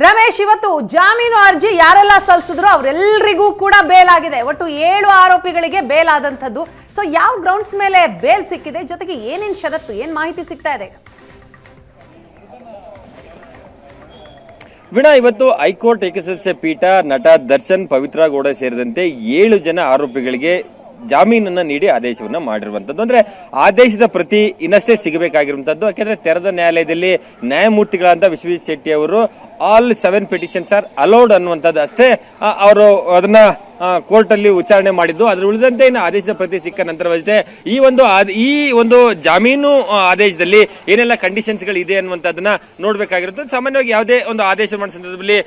ರಮೇಶ್, ಇವತ್ತು ಜಾಮೀನು ಅರ್ಜಿ ಯಾರೆಲ್ಲ ಸಲ್ಲಿಸಿದ್ರು ಅವರೆಲ್ಲರಿಗೂ ಕೂಡ ಬೇಲ್ ಆಗಿದೆ. ಒಟ್ಟು 7 ಆರೋಪಿಗಳಿಗೆ ಬೇಲ್ ಆದಂಥದ್ದು. ಸೊ ಯಾವ ಗ್ರೌಂಡ್ಸ್ ಮೇಲೆ ಬೇಲ್ ಸಿಕ್ಕಿದೆ, ಜೊತೆಗೆ ಏನೇನು ಷರತ್ತು, ಏನ್ ಮಾಹಿತಿ ಸಿಗ್ತಾ ಇದೆ? ವೀಣಾ, ಇವತ್ತು ಹೈಕೋರ್ಟ್ ಏಕಸದಸ್ಯ ಪೀಠ ನಟ ದರ್ಶನ್, ಪವಿತ್ರ ಗೌಡ ಸೇರಿದಂತೆ 7 ಜನ ಆರೋಪಿಗಳಿಗೆ ಜಾಮೀನನ್ನ ನೀಡಿ ಆದೇಶವನ್ನ ಮಾಡಿರುವಂತದ್ದು. ಅಂದ್ರೆ ಆದೇಶದ ಪ್ರತಿ ಇನ್ನಷ್ಟೇ ಸಿಗಬೇಕಾಗಿರುವಂತದ್ದು. ಯಾಕೆಂದ್ರೆ ತೆರೆದ ನ್ಯಾಯಾಲಯದಲ್ಲಿ ನ್ಯಾಯಮೂರ್ತಿಗಳಂತ ವಿಶ್ವೇಶ್ ಶೆಟ್ಟಿ ಅವರು ಆಲ್ 7 ಪಿಟಿಷನ್ಸ್ ಆರ್ ಅಲೌಡ್ ಅನ್ನುವಂಥದ್ದು ಅಷ್ಟೇ ಅವರು ಅದನ್ನ ಕೋರ್ಟ್ ಅಲ್ಲಿ ವಿಚಾರಣೆ ಮಾಡಿದ್ದು. ಅದ್ರ ಉಳಿದಂತೆ ಇನ್ನು ಆದೇಶದ ಪ್ರತಿ ಸಿಕ್ಕ ನಂತರವಷ್ಟೇ ಈ ಒಂದು ಜಾಮೀನು ಆದೇಶದಲ್ಲಿ ಏನೆಲ್ಲ ಕಂಡೀಷನ್ಸ್ ಗಳು ಇದೆ ಅನ್ನುವಂಥದ್ದನ್ನ ನೋಡ್ಬೇಕಾಗಿರುತ್ತೆ. ಸಾಮಾನ್ಯವಾಗಿ ಯಾವುದೇ ಒಂದು ಆದೇಶ ಮಾಡೋ ಸಂದರ್ಭದಲ್ಲಿ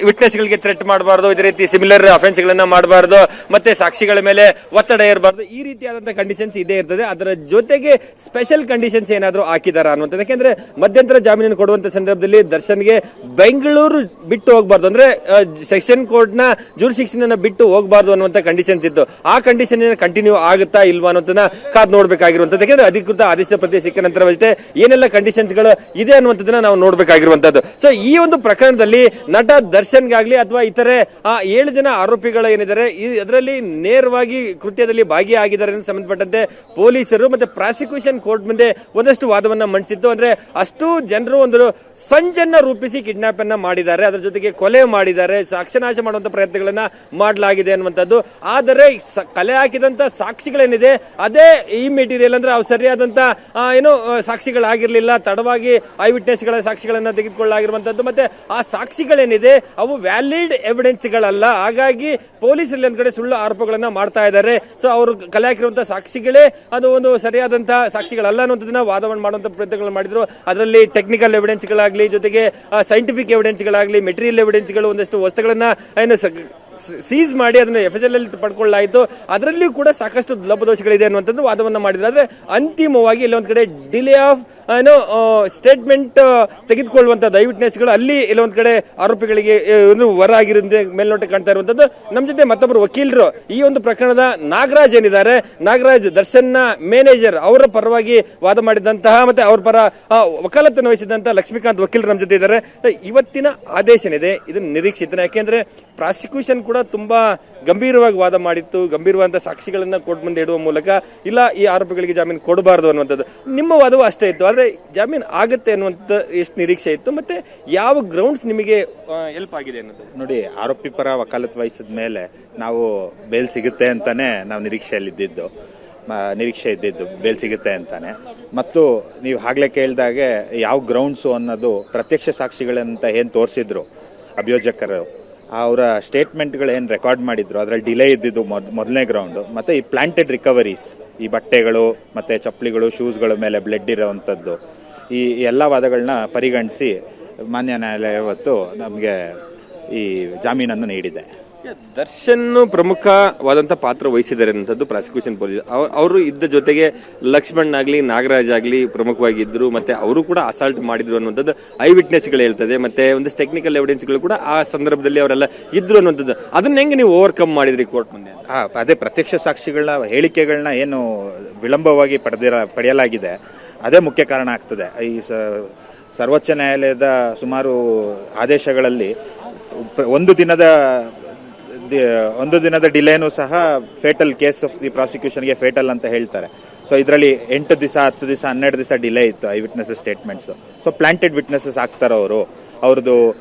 ವಿಟ್ನೆಸ್ ಗಳಿಗೆ ಥ್ರೆಟ್ ಮಾಡಬಾರ್ದು, ಇದೇ ರೀತಿ ಸಿಮಿಲರ್ ಅಫೆನ್ಸ್ ಗಳನ್ನ ಮಾಡಬಾರ್ದು, ಮತ್ತೆ ಸಾಕ್ಷಿಗಳ ಮೇಲೆ ಒತ್ತಡ ಇರಬಾರ್ದು, ಈ ರೀತಿಯಾದಂತಹ ಕಂಡೀಷನ್ಸ್ ಇದೇ ಇರ್ತದೆ. ಅದರ ಜೊತೆಗೆ ಸ್ಪೆಷಲ್ ಕಂಡೀಷನ್ಸ್ ಏನಾದ್ರು ಹಾಕಿದಾರ ಅನ್ನುವಂಥದ್ದು. ಯಾಕೆಂದ್ರೆ ಮಧ್ಯಂತರ ಜಾಮೀನು ಕೊಡುವಂತ ಸಂದರ್ಭದಲ್ಲಿ ದರ್ಶನ್ಗೆ ಬೆಂಗಳೂರು ಬಿಟ್ಟು ಹೋಗಬಾರ್ದು, ಅಂದ್ರೆ ಸೆಷನ್ ಕೋರ್ಟ್ ನ ಜೂರಿಸ್ಡಿಕ್ಷನ್ ಬಿಟ್ಟು ಹೋಗಬಾರ್ದು ಅನ್ನುವಂತ ಕಂಡೀಷನ್ಸ್ ಇತ್ತು. ಆ ಕಂಡೀಷನ್ ಕಂಟಿನ್ಯೂ ಆಗುತ್ತಾ ಇಲ್ವಾ ಅನ್ನೋದನ್ನ ಕಾದ್ ನೋಡ್ಬೇಕಾಗಿರುವಂತದ್ದು. ಯಾಕಂದ್ರೆ ಅಧಿಕೃತ ಆದೇಶದ ಪ್ರತಿ ಸಿಕ್ಕ ನಂತರವಷ್ಟೇ ಏನೆಲ್ಲ ಕಂಡೀಷನ್ಸ್ ಗಳು ಇದೆ ಅನ್ನುವಂಥದ್ದನ್ನ ನಾವು ನೋಡ್ಬೇಕಾಗಿರುವಂತದ್ದು. ಸೊ ಈ ಒಂದು ಪ್ರಕರಣದಲ್ಲಿ ನಟ ದರ್ಶನ್ಗಾಗ್ಲಿ ಅಥವಾ ಇತರೆ 7 ಜನ ಆರೋಪಿಗಳು ಏನಿದ್ದಾರೆ ಅದರಲ್ಲಿ ನೇರವಾಗಿ ಕೃತ್ಯದಲ್ಲಿ ಭಾಗಿಯಾಗಿದ್ದಾರೆ ಸಂಬಂಧಪಟ್ಟಂತೆ ಪೊಲೀಸರು ಮತ್ತೆ ಪ್ರಾಸಿಕ್ಯೂಷನ್ ಕೋರ್ಟ್ ಮುಂದೆ ಒಂದಷ್ಟು ವಾದವನ್ನ ಮಂಡಿಸಿತ್ತು. ಅಂದ್ರೆ ಅಷ್ಟು ಜನರು ಒಂದು ಸಂಚನ್ನ ರೂಪಿಸಿ ಕಿಡ್ನಾಪ್ ಅನ್ನ ಮಾಡಿದ್ದಾರೆ, ಅದರ ಜೊತೆಗೆ ಕೊಲೆ ಮಾಡಿದ್ದಾರೆ, ಸಾಕ್ಷ್ಯನಾಶ ಮಾಡುವಂತ ಪ್ರಯತ್ನಗಳನ್ನ ಮಾಡಲಾಗಿದೆ ಅನ್ನುವಂಥದ್ದು. ಆದರೆ ಕಲೆ ಹಾಕಿದಂತ ಸಾಕ್ಷಿಗಳೇನಿದೆ ಅದೇ ಈ ಮೆಟೀರಿಯಲ್, ಅಂದ್ರೆ ಅವು ಸರಿಯಾದಂತ ಏನು ಸಾಕ್ಷಿಗಳಾಗಿರ್ಲಿಲ್ಲ, ತಡವಾಗಿ ಐ ವಿಟ್ನೆಸ್ ಗಳ ಸಾಕ್ಷಿಗಳನ್ನ ತೆಗೆದುಕೊಳ್ಳಲಾಗಿರುವಂತದ್ದು. ಮತ್ತೆ ಆ ಸಾಕ್ಷಿಗಳೇನಿದೆ ಅವು ವ್ಯಾಲಿಡ್ ಎವಿಡೆನ್ಸ್ ಗಳಲ್ಲ. ಹಾಗಾಗಿ ಪೊಲೀಸರಲ್ಲಿ ಒಂದ್ ಕಡೆ ಸುಳ್ಳು ಆರೋಪಗಳನ್ನ ಮಾಡ್ತಾ ಇದ್ದಾರೆ. ಸೊ ಅವರು ಕಲೆ ಹಾಕಿರುವಂತಹ ಸಾಕ್ಷಿಗಳೇ ಅದು ಒಂದು ಸರಿಯಾದಂತಹ ಸಾಕ್ಷಿಗಳಲ್ಲ ಅನ್ನುವಂಥದ್ದನ್ನ ವಾದವನ್ನು ಮಾಡುವಂತ ಪ್ರಯತ್ನಗಳು ಮಾಡಿದ್ರು. ಅದರಲ್ಲಿ ಟೆಕ್ನಿಕಲ್ ಎವಿಡೆನ್ಸ್ ಗಳಾಗ್ಲಿ, ಜೊತೆಗೆ ಸೈಂಟಿಫಿಕ್ ಎವಿಡೆನ್ಸ್ ಗಳಾಗ್ಲಿ, ಮೆಟೀರಿಯಲ್ ಎವಿಡೆನ್ಸ್ ಗಳು ಒಂದಷ್ಟು ವಸ್ತುಗಳನ್ನ ಏನು ಸೀಸ್ ಮಾಡಿ ಅದನ್ನ FHL ಅಲ್ಲಿ ಪಡ್ಕೊಳ್ಳಲಾಯಿತು. ಅದರಲ್ಲಿಯೂ ಕೂಡ ಸಾಕಷ್ಟು ಲೋಪದೋಷಗಳಿದೆ ಅನ್ನುವಂಥದ್ದು ವಾದವನ್ನ ಮಾಡಿದ್ರು. ಆದ್ರೆ ಅಂತಿಮವಾಗಿ ಇಲ್ಲಿ ಒಂದ್ ಕಡೆ ಡಿಲೇ ಆಫ್ ಸ್ಟೇಟ್ಮೆಂಟ್ ತೆಗೆದುಕೊಳ್ಳುವಂತದ್ದು ಐ ವಿಟ್ನೆಸ್ಗಳು ಅಲ್ಲಿ ಇಲ್ಲೊಂದ್ ಕಡೆ ಆರೋಪಿಗಳಿಗೆ ವರ ಆಗಿರೋದೇ ಮೇಲ್ನೋಟ ಕಾಣ್ತಾ ಇರುವಂತದ್ದು. ನಮ್ಮ ಜೊತೆ ಮತ್ತೊಬ್ಬರು ವಕೀಲರು ಈ ಒಂದು ಪ್ರಕರಣದ ನಾಗರಾಜ್ ಏನಿದ್ದಾರೆ, ನಾಗರಾಜ್ ದರ್ಶನ್ ನ ಮ್ಯಾನೇಜರ್, ಅವರ ಪರವಾಗಿ ವಾದ ಮಾಡಿದಂತಹ ಮತ್ತೆ ಅವ್ರ ಪರ ವಕಾಲತ್ತನ್ನು ವಹಿಸಿದಂತಹ ಲಕ್ಷ್ಮೀಕಾಂತ್ ವಕೀಲರು ನಮ್ಮ ಜೊತೆ ಇದ್ದಾರೆ. ಇವತ್ತಿನ ಆದೇಶ ಏನಿದೆ ಇದು ನಿರೀಕ್ಷಿತ. ಯಾಕೆಂದ್ರೆ ಪ್ರಾಸಿಕ್ಯೂಷನ್ ಕೂಡ ತುಂಬಾ ಗಂಭೀರವಾಗಿ ವಾದ ಮಾಡಿತ್ತು. ಗಂಭೀರವಾದ ಸಾಕ್ಷಿಗಳನ್ನ ಕೋರ್ಟ್ ಮುಂದೆ ಇಡುವ ಮೂಲಕ ಇಲ್ಲ ಈ ಆರೋಪಿಗಳಿಗೆ ಜಾಮೀನು ಕೊಡಬಾರದು ಅನ್ನುವಂಥದ್ದು. ನಿಮ್ಮ ವಾದವು ಅಷ್ಟೇ ಇತ್ತು, ಆದ್ರೆ ಜಾಮೀನು ಆಗುತ್ತೆ ಅನ್ನುವಂಥ ಎಷ್ಟು ನಿರೀಕ್ಷೆ ಇತ್ತು, ಮತ್ತೆ ಯಾವ ಗ್ರೌಂಡ್ಸ್ ನಿಮಗೆ ಹೆಲ್ಪ್ ಆಗಿದೆ ಅನ್ನೋದು? ನೋಡಿ, ಆರೋಪಿ ಪರ ವಕಾಲತ್ ವಹಿಸಿದ ಮೇಲೆ ನಾವು ಬೇಲ್ ಸಿಗುತ್ತೆ ಅಂತಾನೆ ನಾವು ನಿರೀಕ್ಷೆ ಇದ್ದಿದ್ದು ಬೇಲ್ ಸಿಗುತ್ತೆ ಅಂತಾನೆ. ಮತ್ತು ನೀವು ಆಗ್ಲೇ ಕೇಳಿದಾಗೆ ಯಾವ ಗ್ರೌಂಡ್ಸು ಅನ್ನೋದು ಪ್ರತ್ಯಕ್ಷ ಸಾಕ್ಷಿಗಳಂತ ಏನು ತೋರಿಸಿದ್ರು ಅಭಿಯೋಜಕರು, ಅವರ ಸ್ಟೇಟ್ಮೆಂಟ್ಗಳು ಏನು ರೆಕಾರ್ಡ್ ಮಾಡಿದ್ರು ಅದರಲ್ಲಿ ಡಿಲೇ ಇದ್ದಿದ್ದು ಮೊದಲನೇ ಗ್ರೌಂಡು. ಮತ್ತು ಈ ಪ್ಲಾಂಟೆಡ್ ರಿಕವರೀಸ್, ಈ ಬಟ್ಟೆಗಳು ಮತ್ತು ಚಪ್ಪಲಿಗಳು, ಶೂಸ್ಗಳ ಮೇಲೆ ಬ್ಲಡ್ ಇರೋವಂಥದ್ದು, ಈ ಎಲ್ಲ ವಾದಗಳನ್ನ ಪರಿಗಣಿಸಿ ಮಾನ್ಯ ನ್ಯಾಯಾಲಯ ಇವತ್ತು ನಮಗೆ ಈ ಜಾಮೀನನ್ನು ನೀಡಿದೆ. ದರ್ಶನ್ ಪ್ರಮುಖವಾದಂತ ಪಾತ್ರ ವಹಿಸಿದ್ದಾರೆ ಅನ್ನೋದು ಪ್ರಾಸಿಕ್ಯೂಷನ್ ಪೊಲೀಸ್. ಅವರು ಇದ್ದ ಜೊತೆಗೆ ಲಕ್ಷ್ಮಣ್ ಆಗ್ಲಿ, ನಾಗರಾಜ್ ಆಗ್ಲಿ ಪ್ರಮುಖವಾಗಿದ್ರು, ಮತ್ತೆ ಅವರು ಕೂಡ ಅಸಾಲ್ಟ್ ಮಾಡಿದ್ರು ಅನ್ನುವಂಥದ್ದು ಐ ವಿಟ್ನೆಸ್ ಗಳು ಹೇಳ್ತದೆ. ಮತ್ತೆ ಒಂದಷ್ಟು ಟೆಕ್ನಿಕಲ್ ಎವಿಡೆನ್ಸ್ ಗಳು ಕೂಡ ಆ ಸಂದರ್ಭದಲ್ಲಿ ಅವರೆಲ್ಲ ಇದ್ರು ಅನ್ನುವಂಥದ್ದು. ಅದನ್ನ ಹೆಂಗೆ ನೀವು ಓವರ್ಕಮ್ ಮಾಡಿದ್ರಿ ಕೋರ್ಟ್ ಮುಂದೆ? ಅದೇ ಪ್ರತ್ಯಕ್ಷ ಸಾಕ್ಷಿಗಳನ್ನ ಹೇಳಿಕೆಗಳನ್ನ ಏನು ವಿಳಂಬವಾಗಿ ಪಡೆಯಲಾಗಿದೆ ಅದೇ ಮುಖ್ಯ ಕಾರಣ ಆಗ್ತದೆ. ಈ ಸರ್ವೋಚ್ಚ ನ್ಯಾಯಾಲಯದ ಸುಮಾರು ಆದೇಶಗಳಲ್ಲಿ ಒಂದು ದಿನದ ಡಿಲೇನೂ ಸಹ ಫೇಟಲ್ ಕೇಸ್ ಆಫ್ ದಿ ಪ್ರಾಸಿಕ್ಯೂಷನ್ಗೆ ಫೇಟಲ್ ಅಂತ ಹೇಳ್ತಾರೆ. ಸೊ ಇದರಲ್ಲಿ 8 ದಿವಸ, 10 ದಿವಸ, 12 ದಿವಸ ಡಿಲೇ ಇತ್ತು I witnesses statements. So planted witnesses ಆಗ್ತಾರೆ ಅವ್ರದ್ದು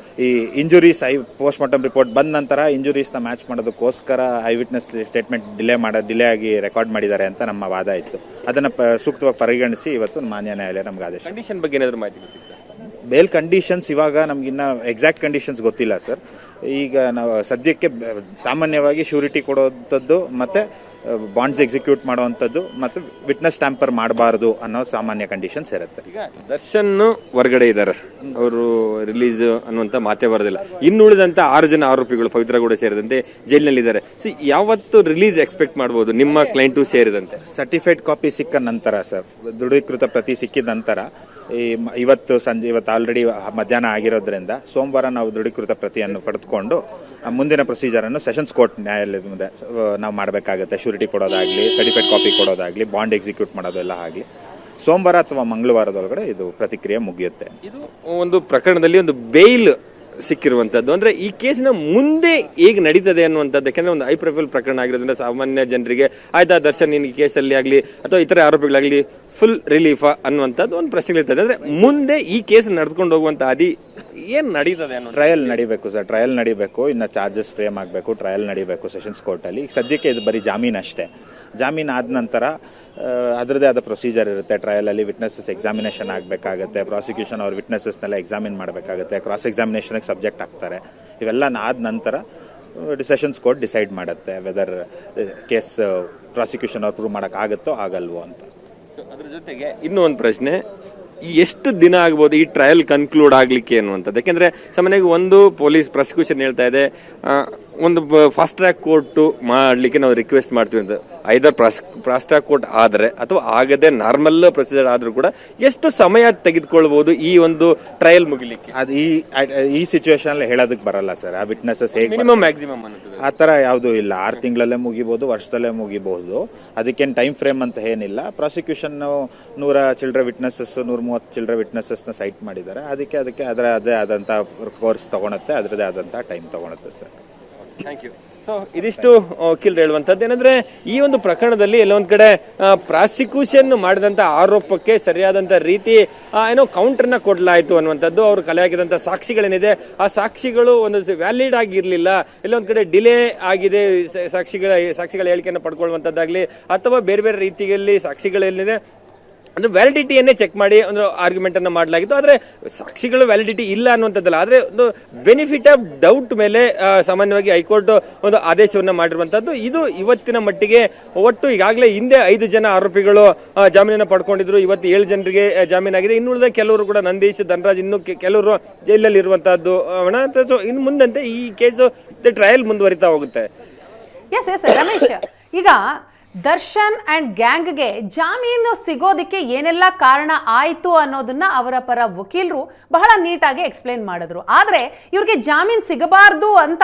ಈ ಇಂಜುರೀಸ್ ಪೋಸ್ಟ್ ಮಾರ್ಟಮ್ ರಿಪೋರ್ಟ್ ಬಂದ ನಂತರ ಇಂಜುರೀಸ್ನ ಮ್ಯಾಚ್ ಮಾಡೋದಕ್ಕೋಸ್ಕರ ಐ ವಿಟ್ನೆಸ್ ಸ್ಟೇಟ್ಮೆಂಟ್ ಡಿಲೇ ಆಗಿ ರೆಕಾರ್ಡ್ ಮಾಡಿದ್ದಾರೆ ಅಂತ ನಮ್ಮ ವಾದ ಇತ್ತು. ಅದನ್ನು ಸೂಕ್ತವಾಗಿ ಪರಿಗಣಿಸಿ ಇವತ್ತು ಮಾನ್ಯ ನ್ಯಾಯಾಲಯ ನಮ್ಗೆ ಆದೇಶ. ಕಂಡೀಷನ್ ಬಗ್ಗೆ ಏನಾದರೂ ಮಾಹಿತಿ ಸಿಗ್ತದೆ? ಬೇಲ್ ಕಂಡೀಷನ್ಸ್ ಇವಾಗ ನಮ್ಗಿನ್ನ ಎಕ್ಸಾಕ್ಟ್ ಕಂಡೀಷನ್ಸ್ ಗೊತ್ತಿಲ್ಲ ಸರ್. ಈಗ ನಾವು ಸದ್ಯಕ್ಕೆ ಸಾಮಾನ್ಯವಾಗಿ ಶ್ಯೂರಿಟಿ ಕೊಡುವಂಥದ್ದು, ಮತ್ತೆ ಬಾಂಡ್ಸ್ ಎಕ್ಸಿಕ್ಯೂಟ್ ಮಾಡುವಂಥದ್ದು, ಮತ್ತು ವಿಟ್ನೆಸ್ ಟ್ಯಾಂಪರ್ ಮಾಡಬಾರದು ಅನ್ನೋ ಸಾಮಾನ್ಯ ಕಂಡೀಷನ್ಸ್ ಇರುತ್ತೆ. ಈಗ ದರ್ಶನ್ ಹೊರಗಡೆ ಇದ್ದಾರೆ, ಅವರು ರಿಲೀಸ್ ಅನ್ನುವಂಥ ಮಾತೇ ಬರೋದಿಲ್ಲ. ಇನ್ನುಳಿದಂತ 6 ಜನ ಆರೋಪಿಗಳು ಪವಿತ್ರ ಗೌಡ ಸೇರಿದಂತೆ ಜೈಲಿನಲ್ಲಿದ್ದಾರೆ. ಸೊ ಯಾವತ್ತು ರಿಲೀಸ್ ಎಕ್ಸ್ಪೆಕ್ಟ್ ಮಾಡಬಹುದು ನಿಮ್ಮ ಕ್ಲೈಂಟು ಸೇರಿದಂತೆ? ಸರ್ಟಿಫೈಡ್ ಕಾಪಿ ಸಿಕ್ಕ ನಂತರ ಸರ್, ದೃಢೀಕೃತ ಪ್ರತಿ ಸಿಕ್ಕಿದ ನಂತರ ಇವತ್ತು ಆಲ್ರೆಡಿ ಮಧ್ಯಾಹ್ನ ಆಗಿರೋದ್ರಿಂದ ಸೋಮವಾರ ನಾವು ದೃಢೀಕೃತ ಪ್ರತಿಯನ್ನು ಪಡೆದುಕೊಂಡು ಮುಂದಿನ ಪ್ರೊಸೀಜರನ್ನು ಸೆಷನ್ಸ್ ಕೋರ್ಟ್ ನ್ಯಾಯಾಲಯದ ಮುಂದೆ ನಾವು ಮಾಡಬೇಕಾಗುತ್ತೆ. ಶ್ಯೂರಿಟಿ ಕೊಡೋದಾಗಲಿ, ಸರ್ಟಿಫೈಡ್ ಕಾಪಿ ಕೊಡೋದಾಗಲಿ, ಬಾಂಡ್ ಎಕ್ಸಿಕ್ಯೂಟ್ ಮಾಡೋದೆಲ್ಲ ಆಗಲಿ ಸೋಮವಾರ ಅಥವಾ ಮಂಗಳವಾರದೊಳಗಡೆ ಇದು ಪ್ರತಿಕ್ರಿಯೆ ಮುಗಿಯುತ್ತೆ. ಇದು ಒಂದು ಪ್ರಕರಣದಲ್ಲಿ ಒಂದು ಬೇಲ್ ಸಿಕ್ಕಿರುವಂತದ್ದು. ಅಂದ್ರೆ ಈ ಕೇಸಿನ ಮುಂದೆ ಹೇಗೆ ನಡೀತದೆ ಅನ್ನುವಂಥದ್ದು, ಯಾಕಂದ್ರೆ ಒಂದು ಹೈ ಪ್ರೊಫೈಲ್ ಪ್ರಕರಣ ಆಗಿರೋದ್ರಿಂದ ಸಾಮಾನ್ಯ ಜನರಿಗೆ ಆಯ್ತಾ ದರ್ಶನ್ ಈ ಕೇಸಲ್ಲಿ ಆಗಲಿ ಅಥವಾ ಇತರ ಆರೋಪಿಗಳಾಗಲಿ ಫುಲ್ ರಿಲೀಫಾ ಅನ್ನುವಂಥದ್ದು ಒಂದು ಪ್ರಶ್ನೆಗಳಿರ್ತದೆ. ಅಂದ್ರೆ ಮುಂದೆ ಈ ಕೇಸ್ ನಡೆದುಕೊಂಡು ಹೋಗುವಂತ ಅದಿ ಏನ್ ನಡೀತದೆ ಅನ್ನೋ ಟ್ರಯಲ್ ನಡಿಬೇಕು ಸರ್, ಟ್ರಯಲ್ ನಡಿಬೇಕು, ಇನ್ನು ಚಾರ್ಜಸ್ ಫ್ರೇಮ್ ಆಗಬೇಕು, ಟ್ರಯಲ್ ನಡಿಬೇಕು ಸೆಷನ್ಸ್ ಕೋರ್ಟಲ್ಲಿ. ಈಗ ಸದ್ಯಕ್ಕೆ ಇದು ಬರೀ ಜಾಮೀನು ಅಷ್ಟೇ. ಜಾಮೀನು ಆದ ನಂತರ ಅದರದ್ದೇ ಆದ ಪ್ರೊಸೀಜರ್ ಇರುತ್ತೆ. ಟ್ರಯಲಲ್ಲಿ ವಿಟ್ನೆಸಸ್ ಎಕ್ಸಾಮಿನೇಷನ್ ಆಗಬೇಕಾಗತ್ತೆ, ಪ್ರಾಸಿಕ್ಯೂಷನ್ ಅವ್ರ ವಿಟ್ನೆಸಸ್ನೆಲ್ಲ ಎಕ್ಸಾಮಿನ್ ಮಾಡಬೇಕಾಗತ್ತೆ, ಕ್ರಾಸ್ ಎಕ್ಸಾಮಿನೇಷನ್ಗೆ ಸಬ್ಜೆಕ್ಟ್ ಆಗ್ತಾರೆ. ಇವೆಲ್ಲ ಆದ ನಂತರ ಸೆಷನ್ಸ್ ಕೋರ್ಟ್ ಡಿಸೈಡ್ ಮಾಡುತ್ತೆ ವೆದರ್ ಕೇಸ್ ಪ್ರಾಸಿಕ್ಯೂಷನ್ ಅವ್ರು ಪ್ರೂವ್ ಮಾಡೋಕ್ಕಾಗುತ್ತೋ ಆಗಲ್ವೋ ಅಂತ. ಅದ್ರ ಜೊತೆಗೆ ಇನ್ನೂ ಒಂದು ಪ್ರಶ್ನೆ, ಎಷ್ಟು ದಿನ ಆಗ್ಬೋದು ಈ ಟ್ರಯಲ್ ಕನ್ಕ್ಲೂಡ್ ಆಗ್ಲಿಕ್ಕೆ ಅನ್ನುವಂಥದ್ದು? ಯಾಕೆಂದ್ರೆ ಸಾಮಾನ್ಯವಾಗಿ ಒಂದು ಪೊಲೀಸ್ ಪ್ರಾಸಿಕ್ಯೂಷನ್ ಹೇಳ್ತಾ ಇದೆ ಒಂದು ಫಾಸ್ಟ್ ಟ್ರ್ಯಾಕ್ ಕೋರ್ಟ್ ಮಾಡಲಿಕ್ಕೆ ನಾವು ರಿಕ್ವೆಸ್ಟ್ ಮಾಡ್ತೀವಿ ಅಂತ. ಐದರ್ ಫಾಸ್ಟ್ ಟ್ರ್ಯಾಕ್ ಕೋರ್ಟ್ ಆದರೆ ಅಥವಾ ಆಗದೆ ನಾರ್ಮಲ್ ಪ್ರೊಸೀಜರ್ ಆದ್ರೂ ಕೂಡ ಎಷ್ಟು ಸಮಯ ತೆಗೆದುಕೊಳ್ಬಹುದು ಈ ಒಂದು ಟ್ರಯಲ್ ಮುಗಿಲಿಕ್ಕೆ? ಅದು ಈ ಸಿಚುವೇಶನ್ ಹೇಳೋದಕ್ಕೆ ಬರಲ್ಲ ಸರ್. ಆ ವಿಟ್ನೆಸಸ್ ಹೇಗೆ ಮಿನಿಮಮ್ ಮ್ಯಾಕ್ಸಿಮಮ್ ಅನ್ನೋದು ಆ ಥರ ಯಾವುದೂ ಇಲ್ಲ. 6 ತಿಂಗಳಲ್ಲೇ ಮುಗಿಬೋದು, ವರ್ಷದಲ್ಲೇ ಮುಗಿಬಹುದು. ಅದಕ್ಕೇನು ಟೈಮ್ ಫ್ರೇಮ್ ಅಂತ ಏನಿಲ್ಲ. ಪ್ರಾಸಿಕ್ಯೂಷನ್ 100 ಚಿಲ್ಡ್ರ ವಿಟ್ನೆಸಸ್ 130 ಚಿಲ್ಡ್ರ ವಿಟ್ನೆಸಸ್ನ ಸೈಟ್ ಮಾಡಿದ್ದಾರೆ. ಅದಕ್ಕೆ ಅದರದೇ ಆದಂಥ ಕೋರ್ಸ್ ತಗೊಳುತ್ತೆ, ಅದರದೇ ಆದಂಥ ಟೈಮ್ ತಗೊಳುತ್ತೆ ಸರ್. Thank you. ಸೊ ಇದಿಷ್ಟು ವಕೀಲರು ಹೇಳುವಂಥದ್ದು ಏನಂದ್ರೆ ಈ ಒಂದು ಪ್ರಕರಣದಲ್ಲಿ ಎಲ್ಲೊಂದ್ ಕಡೆ ಪ್ರಾಸಿಕ್ಯೂಷನ್ ಮಾಡಿದಂತ ಆರೋಪಕ್ಕೆ ಸರಿಯಾದಂತ ರೀತಿ ಏನೋ ಕೌಂಟರ್ನ ಕೊಡ್ಲಾಯ್ತು ಅನ್ನುವಂಥದ್ದು. ಅವರು ಕಲೆ ಆಗಿದಂತ ಸಾಕ್ಷಿಗಳೇನಿದೆ ಆ ಸಾಕ್ಷಿಗಳು ಒಂದು ವ್ಯಾಲಿಡ್ ಆಗಿರ್ಲಿಲ್ಲ, ಎಲ್ಲೊಂದ್ ಕಡೆ ಡಿಲೇ ಆಗಿದೆ ಸಾಕ್ಷಿಗಳ ಹೇಳಿಕೆಯನ್ನು ಪಡ್ಕೊಳ್ಳುವಂಥದ್ದಾಗ್ಲಿ ಅಥವಾ ಬೇರೆ ಬೇರೆ ರೀತಿಯಲ್ಲಿ ಸಾಕ್ಷಿಗಳೇನಿದೆ ಅಂದ್ರೆ ವ್ಯಾಲಿಡಿಟಿಯನ್ನೇ ಚೆಕ್ ಮಾಡಿ ಒಂದು ಆರ್ಗ್ಯುಮೆಂಟ್ ಅನ್ನ ಮಾಡಲಾಗಿತ್ತು. ಆದ್ರೆ ಸಾಕ್ಷಿಗಳು ವ್ಯಾಲಿಡಿಟಿ ಇಲ್ಲ ಅನ್ನುವಂಥದ್ದಲ್ಲ, ಆದ್ರೆ ಒಂದು ಬೆನಿಫಿಟ್ ಆಫ್ ಡೌಟ್ ಮೇಲೆ ಸಾಮಾನ್ಯವಾಗಿ ಹೈಕೋರ್ಟ್ ಒಂದು ಆದೇಶವನ್ನ ಮಾಡಿರುವಂತದ್ದು. ಇದು ಇವತ್ತಿನ ಮಟ್ಟಿಗೆ ಒಟ್ಟು ಈಗಾಗಲೇ ಹಿಂದೆ 5 ಜನ ಆರೋಪಿಗಳು ಜಾಮೀನನ್ನ ಪಡ್ಕೊಂಡಿದ್ರು. ಇವತ್ತು 7 ಜನರಿಗೆ ಜಾಮೀನಾಗಿದೆ. ಇನ್ನುಳಿದ ಕೆಲವರು ಕೂಡ ನಂದೀಶ್, ಧನರಾಜ್, ಇನ್ನು ಕೆಲವರು ಜೈಲಲ್ಲಿ ಇರುವಂತಹದ್ದು. ಇನ್ನು ಮುಂದಂತೆ ಈ ಕೇಸು ಟ್ರಯಲ್ ಮುಂದುವರಿತಾ ಹೋಗುತ್ತೆ. ಎಸ್ ರಮೇಶ್, ಈಗ ದರ್ಶನ್ ಅಂಡ್ ಗ್ಯಾಂಗ್ಗೆ ಜಾಮೀನು ಸಿಗೋದಕ್ಕೆ ಏನೆಲ್ಲ ಕಾರಣ ಆಯಿತು ಅನ್ನೋದನ್ನ ಅವರ ಪರ ವಕೀಲರು ಬಹಳ ನೀಟಾಗಿ ಎಕ್ಸ್ಪ್ಲೇನ್ ಮಾಡಿದ್ರು. ಆದರೆ ಇವ್ರಿಗೆ ಜಾಮೀನು ಸಿಗಬಾರ್ದು ಅಂತ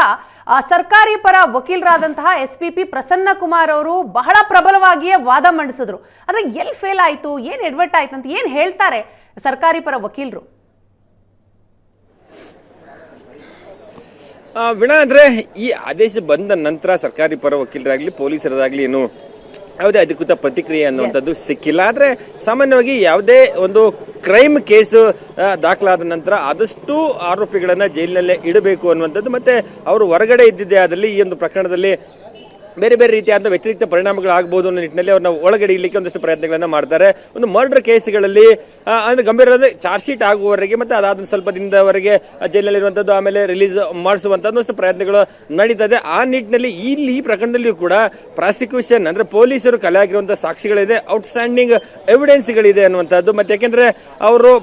ಸರ್ಕಾರಿ ಪರ ವಕೀಲರಾದಂತಹ SPP ಪ್ರಸನ್ನ ಕುಮಾರ್ ಅವರು ಬಹಳ ಪ್ರಬಲವಾಗಿಯೇ ವಾದ ಮಂಡಿಸಿದ್ರು. ಆದರೆ ಎಲ್ಲಿ ಫೇಲ್ ಆಯಿತು, ಏನು ಎಡ್ವರ್ಟ್ ಆಯ್ತು ಅಂತ ಏನು ಹೇಳ್ತಾರೆ ಸರ್ಕಾರಿ ಪರ ವಕೀಲರು? ವೀಣಾ, ಅಂದ್ರೆ ಈ ಆದೇಶ ಬಂದ ನಂತರ ಸರ್ಕಾರಿ ಪರ ವಕೀಲರಾಗ್ಲಿ ಪೊಲೀಸರಾಗ್ಲಿ ಏನು ಯಾವುದೇ ಅಧಿಕೃತ ಪ್ರತಿಕ್ರಿಯೆ ಅನ್ನುವಂಥದ್ದು ಸಿಕ್ಕಿಲ್ಲ. ಆದ್ರೆ ಸಾಮಾನ್ಯವಾಗಿ ಯಾವುದೇ ಒಂದು ಕ್ರೈಮ್ ಕೇಸು ದಾಖಲಾದ ನಂತರ ಆದಷ್ಟು ಆರೋಪಿಗಳನ್ನ ಜೈಲಿನಲ್ಲೇ ಇಡಬೇಕು ಅನ್ನುವಂಥದ್ದು, ಮತ್ತೆ ಅವರು ಹೊರಗಡೆ ಇದ್ದಿದ್ದೇ ಆದಲ್ಲಿ ಈ ಒಂದು ಪ್ರಕರಣದಲ್ಲಿ ಬೇರೆ ಬೇರೆ ರೀತಿಯಾದ ವ್ಯತಿರಿಕ್ತ ಪರಿಣಾಮಗಳಾಗಬಹುದು ಅನ್ನೋ ನಿಟ್ಟಿನಲ್ಲಿ ಅವ್ರನ್ನ ಒಳಗಡೆ ಇಡ್ಲಿಕ್ಕೆ ಒಂದಷ್ಟು ಪ್ರಯತ್ನಗಳನ್ನ ಮಾಡ್ತಾರೆ. ಒಂದು ಮರ್ಡರ್ ಕೇಸ್ಗಳಲ್ಲಿ ಅಂದ್ರೆ ಗಂಭೀರವಾದ ಚಾರ್ಜ್ ಶೀಟ್ ಆಗುವವರೆಗೆ ಮತ್ತೆ ಅದಾದ ಸ್ವಲ್ಪ ದಿನದವರೆಗೆ ಜೈಲಿನಲ್ಲಿರುವಂಥದ್ದು, ಆಮೇಲೆ ರಿಲೀಸ್ ಮಾಡಿಸುವಂಥದ್ದು ಒಂದಷ್ಟು ಪ್ರಯತ್ನಗಳು ನಡೀತದೆ. ಆ ನಿಟ್ಟಿನಲ್ಲಿ ಇಲ್ಲಿ ಈ ಪ್ರಕರಣದಲ್ಲಿಯೂ ಕೂಡ ಪ್ರಾಸಿಕ್ಯೂಷನ್ ಅಂದ್ರೆ ಪೊಲೀಸರು ಕಲೆ ಆಗಿರುವಂತಹ ಸಾಕ್ಷಿಗಳಿದೆ, ಔಟ್ಸ್ಟ್ಯಾಂಡಿಂಗ್ ಎವಿಡೆನ್ಸ್ಗಳಿದೆ ಅನ್ನುವಂಥದ್ದು. ಮತ್ತೆ ಯಾಕೆಂದ್ರೆ ಅವರು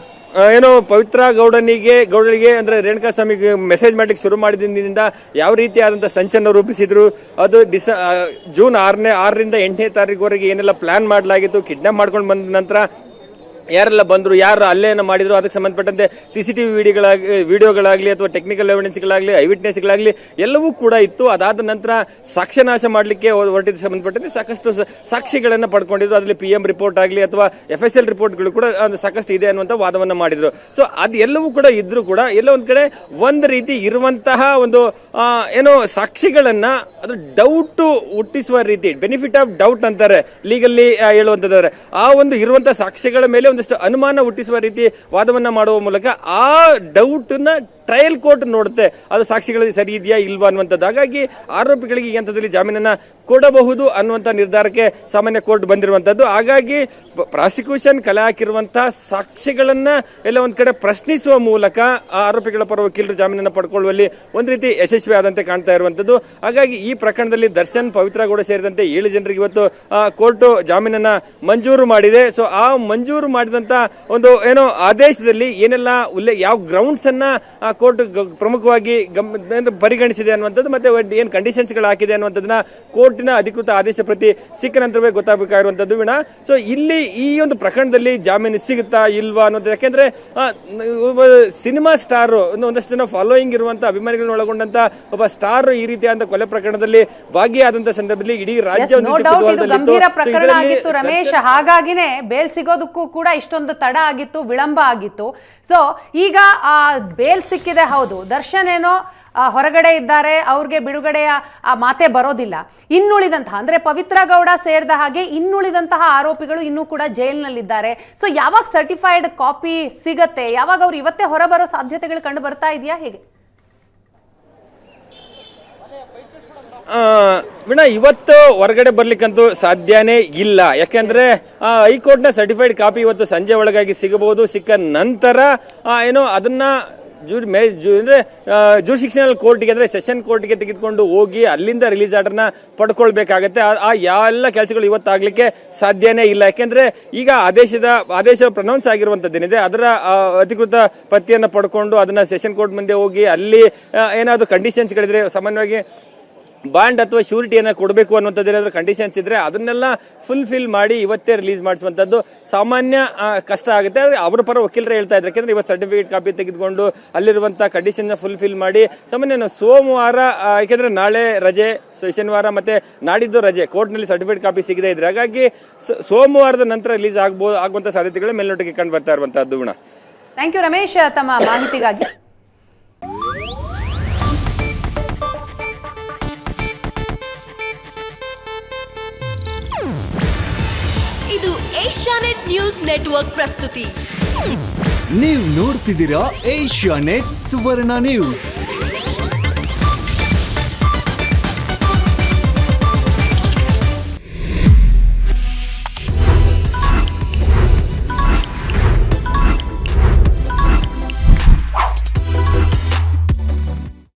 ಏನೋ ಪವಿತ್ರ ಗೌಡಳಿಗೆ ಅಂದ್ರೆ ರೇಣುಕಾ ಸ್ವಾಮಿಗೆ ಮೆಸೇಜ್ ಮಾಡ್ಲಿಕ್ಕೆ ಶುರು ಮಾಡಿದಿಂದ ಯಾವ ರೀತಿಯಾದಂತಹ ಸಂಚನ್ನು ರೂಪಿಸಿದ್ರು, ಅದು ಜೂನ್ 6ರಿಂದ 8ನೇ ತಾರೀಕುವರೆಗೆ ಏನೆಲ್ಲ ಪ್ಲಾನ್ ಮಾಡಲಾಗಿತ್ತು, ಕಿಡ್ನಾಪ್ ಮಾಡ್ಕೊಂಡು ಬಂದ ನಂತರ ಯಾರೆಲ್ಲ ಬಂದ್ರು, ಯಾರು ಅಲ್ಲೇನ ಮಾಡಿದ್ರು, ಅದಕ್ಕೆ ಸಂಬಂಧಪಟ್ಟಂತೆ CCTV ವಿಡಿಯೋಗಳಾಗ್ಲಿ ಅಥವಾ ಟೆಕ್ನಿಕಲ್ ಎವಿಡೆನ್ಸ್ಗಳಾಗ್ಲಿ ಐ ವಿಟ್ನೆಸ್ಗಳಾಗ್ಲಿ ಎಲ್ಲವೂ ಕೂಡ ಇತ್ತು. ಅದಾದ ನಂತರ ಸಾಕ್ಷ್ಯನಾಶ ಮಾಡಲಿಕ್ಕೆ ಹೊರಟಿದ್ದ ಸಂಬಂಧಪಟ್ಟಂತೆ ಸಾಕಷ್ಟು ಸಾಕ್ಷಿಗಳನ್ನ ಪಡ್ಕೊಂಡಿದ್ರು. ಅದರಲ್ಲಿ PM ರಿಪೋರ್ಟ್ ಆಗಲಿ ಅಥವಾ FSL ರಿಪೋರ್ಟ್ಗಳು ಕೂಡ ಸಾಕಷ್ಟು ಇದೆ ಅನ್ನುವಂಥ ವಾದವನ್ನ ಮಾಡಿದ್ರು. ಸೊ ಅದು ಎಲ್ಲವೂ ಕೂಡ ಇದ್ರೂ ಕೂಡ ಎಲ್ಲೋ ಒಂದ್ ಕಡೆ ಒಂದು ರೀತಿ ಇರುವಂತಹ ಒಂದು ಏನೋ ಸಾಕ್ಷಿಗಳನ್ನ ಅದು ಡೌಟ್ ಹುಟ್ಟಿಸುವ ರೀತಿ, ಬೆನಿಫಿಟ್ ಆಫ್ ಡೌಟ್ ಅಂತಾರೆ ಲೀಗಲ್ಲಿ ಹೇಳುವಂತಂದ್ರೆ, ಆ ಒಂದು ಇರುವಂತಹ ಸಾಕ್ಷಿಗಳ ಮೇಲೆ ಒಂದಷ್ಟು ಅನುಮಾನ ಹುಟ್ಟಿಸುವ ರೀತಿ ವಾದವನ್ನ ಮಾಡುವ ಮೂಲಕ ಆ ಡೌಟ್ ನ ಟ್ರಯಲ್ ಕೋರ್ಟ್ ನೋಡುತ್ತೆ, ಅದು ಸಾಕ್ಷಿಗಳಿಗೆ ಸರಿ ಇದೆಯಾ ಇಲ್ವಾ ಅನ್ನುವಂಥದ್ದು. ಹಾಗಾಗಿ ಆರೋಪಿಗಳಿಗೆ ಈ ಹಂತದಲ್ಲಿ ಜಾಮೀನನ್ನ ಕೊಡಬಹುದು ಅನ್ನುವಂಥ ನಿರ್ಧಾರಕ್ಕೆ ಸಾಮಾನ್ಯ ಕೋರ್ಟ್ ಬಂದಿರುವಂತದ್ದು. ಹಾಗಾಗಿ ಪ್ರಾಸಿಕ್ಯೂಷನ್ ಕಲೆ ಹಾಕಿರುವಂತಹ ಸಾಕ್ಷಿಗಳನ್ನ ಎಲ್ಲ ಒಂದ್ ಕಡೆ ಪ್ರಶ್ನಿಸುವ ಮೂಲಕ ಆರೋಪಿಗಳ ಪರ ವಕೀಲರು ಜಾಮೀನನ್ನ ಪಡ್ಕೊಳ್ಳುವಲ್ಲಿ ಒಂದ್ ರೀತಿ ಯಶಸ್ವಿ ಆದಂತೆ ಕಾಣ್ತಾ ಇರುವಂತದ್ದು. ಹಾಗಾಗಿ ಈ ಪ್ರಕರಣದಲ್ಲಿ ದರ್ಶನ್, ಪವಿತ್ರ ಗೌಡ ಸೇರಿದಂತೆ 7 ಜನರಿಗೆ ಇವತ್ತು ಕೋರ್ಟ್ ಜಾಮೀನನ್ನ ಮಂಜೂರು ಮಾಡಿದೆ. ಸೊ ಆ ಮಂಜೂರು ಮಾಡಿದಂತ ಒಂದು ಏನೋ ಆದೇಶದಲ್ಲಿ ಏನೆಲ್ಲ ಯಾವ ಗ್ರೌಂಡ್ಸ್ ಅನ್ನ ಕೋರ್ಟ್ ಪ್ರಮುಖವಾಗಿ ಪರಿಗಣಿಸಿದೆ ಅನ್ನುವಂಥದ್ದು ಮತ್ತೆ ಏನ್ ಕಂಡೀಷನ್ಸ್ ಗಳು ಹಾಕಿದೆ ಅನ್ನುವಂಥದ್ದನ್ನ ಕೋರ್ಟಿನ ಅಧಿಕೃತ ಆದೇಶ ಪ್ರತಿ ಸಿಕ್ಕ ನಂತರವೇ ಗೊತ್ತಾಗಬೇಕಾಗಿರುವಂತದ್ದು ವೀಣಾ. ಸೊ ಇಲ್ಲಿ ಈ ಒಂದು ಪ್ರಕರಣದಲ್ಲಿ ಜಾಮೀನು ಸಿಗುತ್ತಾ ಇಲ್ವಾ ಅನ್ನೋದು, ಯಾಕೆಂದ್ರೆ ಸಿನಿಮಾ ಸ್ಟಾರ್ ಒಂದಷ್ಟು ಜನ ಫಾಲೋಯಿಂಗ್ ಇರುವಂತ ಅಭಿಮಾನಿಗಳನ್ನ ಒಳಗೊಂಡಂತ ಒಬ್ಬ ಸ್ಟಾರ್ ಈ ರೀತಿಯಾದ ಕೊಲೆ ಪ್ರಕರಣದಲ್ಲಿ ಭಾಗಿಯಾದಂತ ಸಂದರ್ಭದಲ್ಲಿ ಇಡೀ ರಾಜ್ಯ ಗಂಭೀರ ಪ್ರಕರಣ ಆಗಿತ್ತು ರಮೇಶ್. ಹಾಗಾಗಿನೇ ಬೇಲ್ ಸಿಗೋದಕ್ಕೂ ಕೂಡ ಇಷ್ಟೊಂದು ತಡ ಆಗಿತ್ತು, ವಿಳಂಬ ಆಗಿತ್ತು. ಸೊ ಈಗ ಬೇಲ್ ಸಿಕ್ಕಿದೆ, ಹೌದು. ದರ್ಶನ್ ಏನೋ ಹೊರಗಡೆ ಇದ್ದಾರೆ, ಅವ್ರಿಗೆ ಬಿಡುಗಡೆಯ ಮಾತೆ ಬರೋದಿಲ್ಲ. ಇನ್ನುಳಿದಂತಹ ಅಂದ್ರೆ ಪವಿತ್ರ ಗೌಡ ಸೇರಿದ ಹಾಗೆ ಇನ್ನುಳಿದಂತಹ ಆರೋಪಿಗಳು ಇನ್ನೂ ಕೂಡ ಜೈಲಿನಲ್ಲಿದ್ದಾರೆ. ಸೊ ಯಾವಾಗ ಸರ್ಟಿಫೈಡ್ ಕಾಪಿ ಸಿಗತ್ತೆ, ಯಾವಾಗ ಅವ್ರು ಇವತ್ತೇ ಹೊರಬರೋ ಸಾಧ್ಯತೆಗಳು ಕಂಡು ಬರ್ತಾ ಇದೆಯಾ, ಹೇಗೆ? ವೀಣಾ, ಇವತ್ತು ಹೊರಗಡೆ ಬರ್ಲಿಕ್ಕಂತೂ ಸಾಧ್ಯನೇ ಇಲ್ಲ. ಯಾಕೆಂದ್ರೆ ಹೈಕೋರ್ಟ್ನ ಸರ್ಟಿಫೈಡ್ ಕಾಪಿ ಇವತ್ತು ಸಂಜೆ ಒಳಗಾಗಿ ಸಿಗಬಹುದು. ಸಿಕ್ಕ ನಂತರ ಏನೋ ಅದನ್ನ ಅಂದ್ರೆ ಜುರಿಡಿಕ್ಷನಲ್ ಕೋರ್ಟ್ಗೆ ಅಂದ್ರೆ ಸೆಷನ್ ಕೋರ್ಟ್ಗೆ ತೆಗೆದುಕೊಂಡು ಹೋಗಿ ಅಲ್ಲಿಂದ ರಿಲೀಸ್ ಆರ್ಡರ್ನ ಪಡ್ಕೊಳ್ಬೇಕಾಗತ್ತೆ. ಆ ಎಲ್ಲ ಕೆಲಸಗಳು ಇವತ್ತಾಗ್ಲಿಕ್ಕೆ ಸಾಧ್ಯನೇ ಇಲ್ಲ. ಯಾಕೆಂದ್ರೆ ಈಗ ಆದೇಶ ಪ್ರನೌನ್ಸ್ ಆಗಿರುವಂತದ್ದೇನಿದೆ ಅದರ ಅಧಿಕೃತ ಪಟ್ಟಿಯನ್ನು ಪಡ್ಕೊಂಡು ಅದನ್ನ ಸೆಷನ್ ಕೋರ್ಟ್ ಮುಂದೆ ಹೋಗಿ ಅಲ್ಲಿ ಏನಾದ್ರು ಕಂಡೀಷನ್ಸ್ಗಳಿದ್ರೆ, ಸಾಮಾನ್ಯವಾಗಿ ಬಾಂಡ್ ಅಥವಾ ಶ್ಯೂರಿಟಿಯನ್ನು ಕೊಡಬೇಕು ಅನ್ನುವಂಥದ್ದು ಏನಾದರೂ ಕಂಡೀಷನ್ಸ್ ಇದ್ರೆ ಅದನ್ನೆಲ್ಲ ಫುಲ್ಫಿಲ್ ಮಾಡಿ ಇವತ್ತೇ ರಿಲೀಸ್ ಮಾಡಿಸುವಂಥದ್ದು ಸಾಮಾನ್ಯ ಕಷ್ಟ ಆಗುತ್ತೆ. ಆದರೆ ಅವರ ಪರ ವಕೀಲರು ಹೇಳ್ತಾ ಇದ್ದಾರೆ, ಯಾಕೆಂದ್ರೆ ಇವತ್ತು ಸರ್ಟಿಫಿಕೇಟ್ ಕಾಪಿ ತೆಗೆದುಕೊಂಡು ಅಲ್ಲಿರುವಂಥ ಕಂಡೀಷನ್ ಫುಲ್ಫಿಲ್ ಮಾಡಿ ಸಾಮಾನ್ಯ ಸೋಮವಾರ, ಯಾಕೆಂದ್ರೆ ನಾಳೆ ರಜೆ, ಶನಿವಾರ ಮತ್ತೆ ನಾಡಿದ್ದು ರಜೆ, ಕೋರ್ಟ್ನಲ್ಲಿ ಸರ್ಟಿಫಿಕೇಟ್ ಕಾಪಿ ಸಿಗದೇ ಇದ್ರೆ ಹಾಗಾಗಿ ಸೋಮವಾರದ ನಂತರ ರಿಲೀಸ್ ಆಗುವಂಥ ಸಾಧ್ಯತೆಗಳು ಮೇಲ್ನೋಟಕ್ಕೆ ಕಂಡು ಬರ್ತಾ ಇರುವಂತಹದ್ದು. ಗುಣ, ಥ್ಯಾಂಕ್ ಯು ರಮೇಶ್ ತಮ್ಮ ಮಾಹಿತಿಗಾಗಿ. ಇದು ಏಷ್ಯಾನೆಟ್ ನ್ಯೂಸ್ ನೆಟ್ವರ್ಕ್ ಪ್ರಸ್ತುತಿ. ನೀವು ನೋಡ್ತಿದ್ದೀರಾ ಏಷ್ಯಾನೆಟ್ ಸುವರ್ಣ ನ್ಯೂಸ್.